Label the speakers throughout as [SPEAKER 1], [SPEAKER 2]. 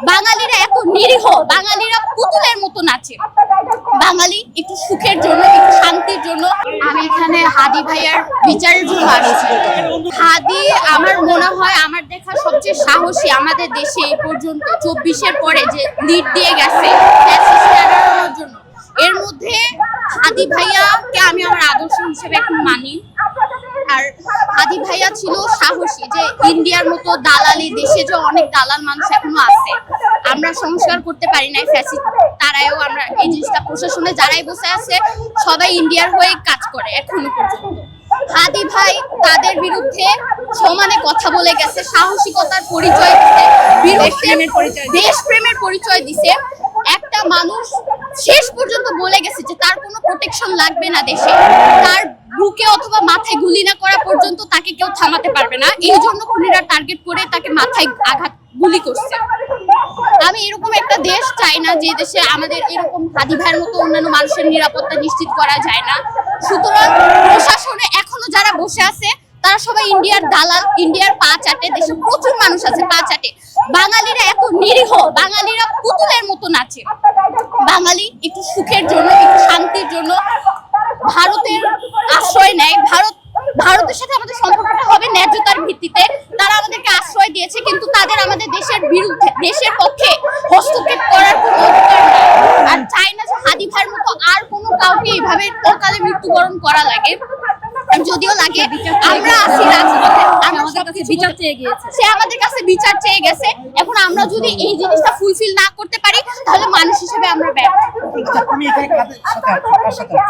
[SPEAKER 1] বাঙালিরা এত নিরীহ, বাঙালিরা পুতুলের মতো নাচে। বাঙালি একটু সুখের জন্য, একটু শান্তির জন্য আমি এখানে হাদি ভাইয়ার বিচারের জন্য আসছি। হাদি আমার মনে হয় আমার দেখা সবচেয়ে সাহসী আমাদের দেশে এই পর্যন্ত 24-এর পরে যে লিড দিয়ে গেছে জন্য। এর মধ্যে হাদি ভাইয়াকে আমি আমার আদর্শ হিসেবে এখন মানি। আর হাদি ভাইয়া ছিল সাহসী, যে ইন্ডিয়ার মতো দালালি, দেশে যে অনেক দালাল মানুষ এখনো আছে, আমরা সংস্কার করতে পারি নাই ফ্যাসিস্ট তারাও। আমরা এই জিনিসটা প্রশাসনে যারাই বসে আছে সবাই ইন্ডিয়ার হয়ে কাজ করে এখনো পর্যন্ত। হাদি ভাই তাদের বিরুদ্ধে সমানে কথা বলে গেছে, সাহসিকতার পরিচয় দিছে, দেশপ্রেমের পরিচয় দিছে। একটা মানুষ শেষ পর্যন্ত বলে গেছে যে তার কোনো প্রোটেকশন লাগবে না দেশে, তার বুকে অথবা মাথায় গুলি না করা পর্যন্ত তাকে কেউ থামাতে পারবে না। এই জন্য খুনিরা টার্গেট করে তাকে মাথায় আঘাত গুলি করছে। আমি এরকম একটা দেশ চাই না যে দেশে আমাদের এরকম হাদি ভাইয়ের মতো অন্যান্য মানুষের নিরাপত্তা নিশ্চিত করা যায় না। সুতরাং প্রশাসনে এখনো যারা বসে আছে তারা সবাই ইন্ডিয়ার দালাল, ইন্ডিয়ার পা চাটে। দেশে প্রচুর মানুষ আছে পা চাটে। বাঙালিরা এত নিরীহ, বাঙালিরা পুতুলের মতো নাচে। বাঙালি একটু সুখের জন্য, একটু শান্তির জন্য ভারতের আশ্রয় নেয়। ভারতের সাথে আমাদের সম্পর্কটা হবে ন্যায্যতার ভিত্তিতে। তারা আমাদেরকে আশ্রয় দিয়েছে, কিন্তু তাদের আমাদের দেশের বিরুদ্ধে, দেশের পক্ষে হস্তক্ষেপ করার কোনো অধিকার নেই। আর চাই না যে হাদি ভাইয়ের মতো আর কোনো কাউকে এইভাবে অকালে মৃত্যুবরণ করা লাগে। যদিও লাগে, আমরা আছি রাজপথে, আমাদের কাছে বিচার চেয়ে গিয়েছে, সে আমাদের কাছে বিচার চেয়ে গেছে। এখন আমরা যদি এই জিনিসটা ফুলফিল না করতে পারি তাহলে মানুষ হিসেবে আমরা ব্যর্থ।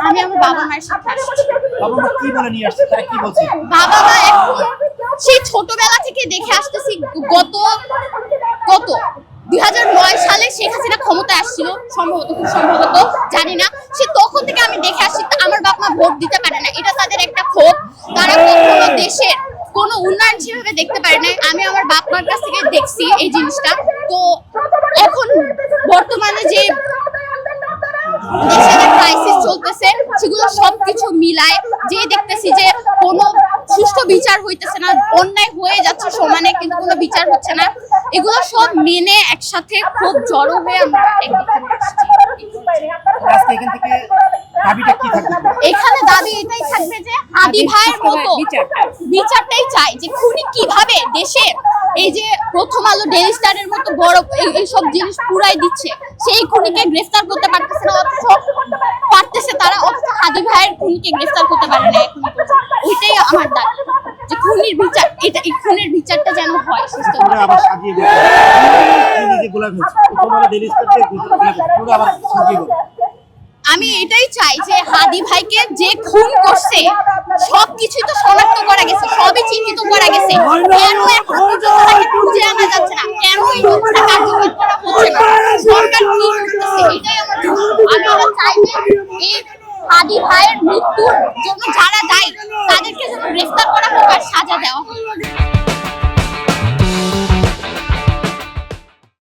[SPEAKER 1] আমি আমার বাবা মায়ের সাথে আসছি।
[SPEAKER 2] বাবা মা কি বলে নিয়ে আসছে, তারা কি বলছে?
[SPEAKER 1] বাবা মা এখন সেই ছোটবেলা থেকে দেখে আসতেছি, গত 2009 সালে শেখ হাসিনা ক্ষমতায় আসছিল খুব সম্ভবত জানি না, সে তখন থেকে আমি দেখে আসছি আমার বাপ মা ভোট দিতে পারে না। এটা তাদের একটা ক্ষোভ, তারা কখনো দেশের কোনো উন্নয়ন সেভাবে দেখতে পারে না। আমি আমার বাপ মার কাছ থেকে দেখছি এই জিনিসটা। তো এখন বর্তমানে যে দেশে ক্রাইসিস চলতেছে সেগুলো সবকিছু মিলায় যে দেখতেছি যে কোনো সুষ্ঠু বিচার হইতেছে না, অন্যায় হয়ে যাচ্ছে সমানে কিন্তু কোনো বিচার হচ্ছে না। এগুলো সব মেনে একসাথে খুব জড়ো হয়ে আমরা এখানে দাবি এটাই থাকবে যে হাদি ভাইয়ের মতো বিচারটাই চাই, যে খুনি কিভাবে দেশে এই যে প্রথম আলো, ডেইলি স্টারের মতো বড় এইসব জিনিস পুরাই দিচ্ছে, সেই খুনিকে গ্রেফতার করতে পারতেছে না, অথচ পারতেছে তারা, অথচ হাদি ভাইয়ের খুনিকে গ্রেফতার করতে পারে না এখন। ওইটাই আমার দাবি, যে খুনির বিচার, এটা এই খুনের বিচারটা যেন হয় সুস্থ। আমি এটাই চাই যে হাদি ভাইকে যে খুন করছে সবকিছুই তো শনাক্ত করা গেছে, সবই চিহ্নিত করা গেছে, কেন এখন তাকে খুঁজে আনা যাচ্ছে না, কেন এই জিনিসটা কার্যকর করা হচ্ছে না, সরকার কি করতেছে? এটাই আমরা চাই যে এই হাদি ভাইয়ের মৃত্যুর জন্য যারা দায়ী তাদেরকে যেন গ্রেফতার